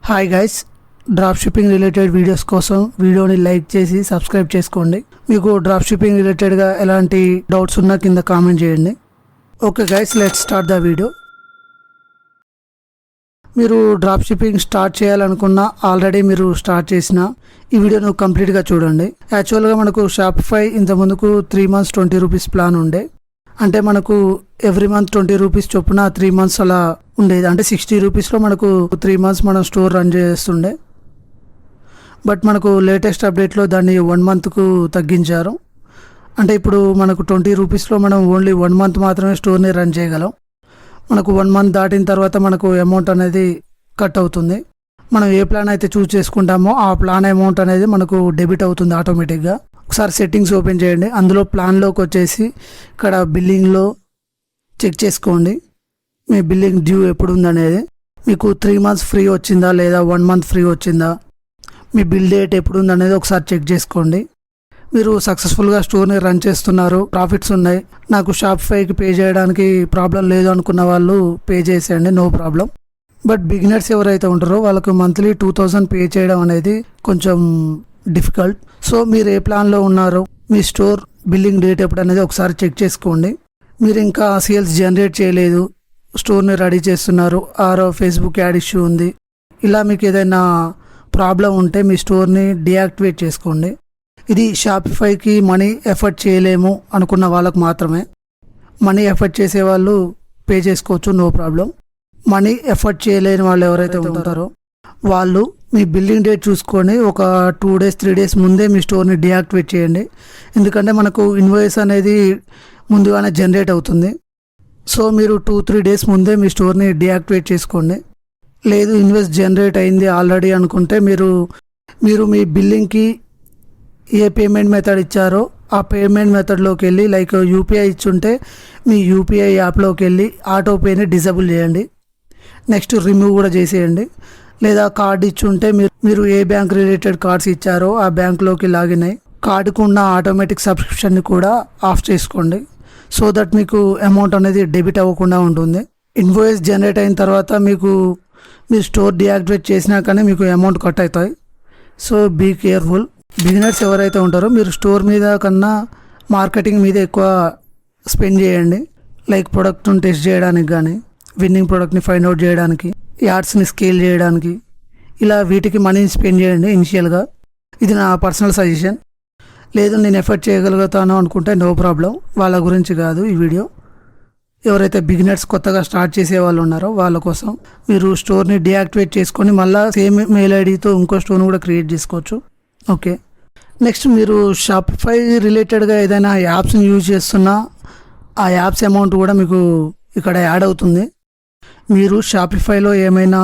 Hi guys, drop shipping related videos కోసం వీడియోని like చేసి సబ్స్క్రైబ్ చేసుకోండి. మీకు డ్రాప్ షిప్పింగ్ రిలేటెడ్గా ఎలాంటి డౌట్స్ ఉన్నా కింద కామెంట్ చేయండి. Okay guys, let's start the video. మీరు డ్రాప్ షిప్పింగ్ స్టార్ట్ చేయాలనుకున్నా ఆల్రెడీ మీరు స్టార్ట్ చేసిన ఈ వీడియోను కంప్లీట్గా చూడండి. యాక్చువల్గా మనకు షాపిఫై ఇంతకుముందుకు 3 months 20 రూపీస్ ప్లాన్ ఉండే. అంటే మనకు ఎవ్రీ మంత్ 20 రూపీస్ చొప్పున 3 months అలా ఉండేది. అంటే 60 రూపీస్లో మనకు 3 months మనం స్టోర్ రన్ చేస్తుండే. బట్ మనకు లేటెస్ట్ అప్డేట్లో దాన్ని 1 monthకు తగ్గించారు. అంటే ఇప్పుడు మనకు 20 రూపీస్లో మనం ఓన్లీ 1 month మాత్రమే స్టోర్ని రన్ చేయగలం. మనకు 1 month దాటిన తర్వాత మనకు అమౌంట్ అనేది కట్ అవుతుంది. మనం ఏ ప్లాన్ అయితే చూస్ చేసుకుంటామో ఆ ప్లాన్ అమౌంట్ అనేది మనకు డెబిట్ అవుతుంది ఆటోమేటిక్గా. ఒకసారి సెట్టింగ్స్ ఓపెన్ చేయండి. అందులో ప్లాన్లోకి వచ్చేసి ఇక్కడ బిల్లింగ్లో చెక్ చేసుకోండి మీ బిల్లింగ్ డ్యూ ఎప్పుడు ఉందనేది. మీకు 3 months ఫ్రీ వచ్చిందా లేదా 1 month ఫ్రీ వచ్చిందా, మీ బిల్ డేట్ ఎప్పుడు ఉందనేది ఒకసారి చెక్ చేసుకోండి. మీరు సక్సెస్ఫుల్గా స్టోర్ని రన్ చేస్తున్నారు, ప్రాఫిట్స్ ఉన్నాయి, నాకు షాపిఫైకి పే చేయడానికి ప్రాబ్లం లేదు అనుకున్న వాళ్ళు పే చేసేయండి, నో ప్రాబ్లం. బట్ బిగినర్స్ ఎవరైతే ఉంటారో వాళ్ళకు మంత్లీ 2000 పే చేయడం అనేది కొంచెం డిఫికల్ట్. సో మీరు ఏ ప్లాన్లో ఉన్నారో మీ స్టోర్ బిల్లింగ్ డేట్ ఎప్పుడు అనేది ఒకసారి చెక్ చేసుకోండి. మీరు ఇంకా సేల్స్ జనరేట్ చేయలేదు, స్టోర్ని రెడీ చేస్తున్నారు, ఆరో ఫేస్బుక్ యాడ్ ఇష్యూ ఉంది, ఇలా మీకు ఏదైనా ప్రాబ్లం ఉంటే మీ స్టోర్ని డియాక్టివేట్ చేసుకోండి. ఇది షాపిఫైకి మనీ ఎఫర్ట్ చేయలేము అనుకున్న వాళ్ళకు మాత్రమే. మనీ ఎఫర్ట్ చేసే వాళ్ళు పే చేసుకోవచ్చు, నో ప్రాబ్లం. మనీ ఎఫర్ట్ చేయలేని వాళ్ళు ఎవరైతే ఉంటారో వాళ్ళు మీ బిల్లింగ్ డేట్ చూసుకొని ఒక 2 days 3 days ముందే మీ స్టోర్ని డియాక్టివేట్ చేయండి. ఎందుకంటే మనకు ఇన్వాయిస్ అనేది ముందుగానే జనరేట్ అవుతుంది. సో మీరు 2-3 days ముందే మీ స్టోర్ని డియాక్టివేట్ చేసుకోండి. లేదు ఇన్వాయిస్ జనరేట్ అయింది ఆల్రెడీ అనుకుంటే మీరు మీ బిల్లింగ్కి ఏ పేమెంట్ మెథడ్ ఇచ్చారో ఆ పేమెంట్ మెథడ్లోకి వెళ్ళి, లైక్ యూపీఐ ఇచ్చుంటే మీ యూపీఐ యాప్లోకి వెళ్ళి ఆటోపేని డిజేబుల్ చేయండి. నెక్స్ట్ రిమూవ్ కూడా చేసేయండి. లేదా కార్డ్ ఇచ్చుంటే మీరు ఏ బ్యాంక్ రిలేటెడ్ కార్డ్స్ ఇచ్చారో ఆ బ్యాంక్లోకి లాగిన్ అయ్యి కార్డుకు ఉన్న ఆటోమేటిక్ సబ్స్క్రిప్షన్ని కూడా ఆఫ్ చేసుకోండి. సో దట్ మీకు అమౌంట్ అనేది డెబిట్ అవ్వకుండా ఉంటుంది. ఇన్వాయిస్ జనరేట్ అయిన తర్వాత మీకు మీ స్టోర్ డియాక్టివేట్ చేసినా కానీ మీకు అమౌంట్ కట్ అవుతాయి. So be careful. బిగినర్స్ ఎవరైతే ఉంటారో మీరు స్టోర్ మీద కన్నా మార్కెటింగ్ మీద ఎక్కువ స్పెండ్ చేయండి. లైక్ ప్రొడక్ట్ని టెస్ట్ చేయడానికి కానీ, విన్నింగ్ ప్రొడక్ట్ని ఫైండ్ అవుట్ చేయడానికి, యాడ్స్ని స్కేల్ చేయడానికి, ఇలా వీటికి మనీని స్పెండ్ చేయండి ఇనిషియల్గా. ఇది నా పర్సనల్ సజెషన్. లేదు నేను ఎఫర్ట్ చేయగలుగుతాను అనుకుంటే నో ప్రాబ్లం, వాళ్ళ గురించి కాదు ఈ వీడియో. ఎవరైతే బిగినర్స్ కొత్తగా స్టార్ట్ చేసే వాళ్ళు ఉన్నారో వాళ్ళ కోసం. మీరు స్టోర్ని డియాక్టివేట్ చేసుకొని మళ్ళీ సేమ్ మెయిల్ ఐడితో ఇంకో స్టోర్ని కూడా క్రియేట్ చేసుకోవచ్చు. ఓకే, నెక్స్ట్ మీరు షాపిఫై రిలేటెడ్గా ఏదైనా యాప్స్ని యూజ్ చేస్తున్నా ఆ యాప్స్ అమౌంట్ కూడా మీకు ఇక్కడ యాడ్ అవుతుంది. మీరు షాపిఫైలో ఏమైనా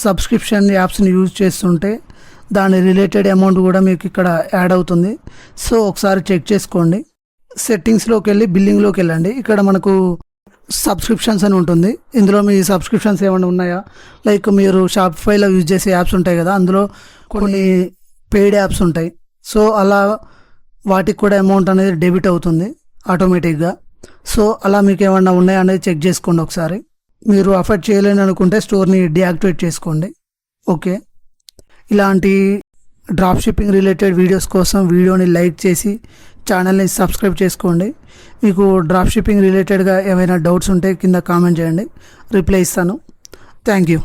సబ్స్క్రిప్షన్ యాప్స్ని యూజ్ చేస్తుంటే దాని రిలేటెడ్ అమౌంట్ కూడా మీకు ఇక్కడ యాడ్ అవుతుంది. సో ఒకసారి చెక్ చేసుకోండి. సెట్టింగ్స్లోకి వెళ్ళి బిల్లింగ్లోకి వెళ్ళండి. ఇక్కడ మనకు సబ్స్క్రిప్షన్స్ అని ఉంటుంది. ఇందులో మీ సబ్స్క్రిప్షన్స్ ఏమైనా ఉన్నాయా, లైక్ మీరు షాపిఫైలో యూజ్ చేసే యాప్స్ ఉంటాయి కదా, అందులో కొన్ని పెయిడ్ యాప్స్ ఉంటాయి. సో అలా వాటికి కూడా అమౌంట్ అనేది డెబిట్ అవుతుంది ఆటోమేటిక్గా. సో అలా మీకు ఏమన్నా ఉన్నాయా అనేది చెక్ చేసుకోండి ఒకసారి. మీరు అఫోర్డ్ చేయలేని అనుకుంటే స్టోర్ని డియాక్టివేట్ చేసుకోండి. ఓకే, ఇలాంటి డ్రాప్ షిప్పింగ్ రిలేటెడ్ వీడియోస్ కోసం వీడియోని లైక్ చేసి ఛానల్ని సబ్స్క్రైబ్ చేసుకోండి. మీకు డ్రాప్ షిప్పింగ్ రిలేటెడ్గా ఏమైనా డౌట్స్ ఉంటే కింద కామెంట్ చేయండి, రిప్లై ఇస్తాను. Thank you.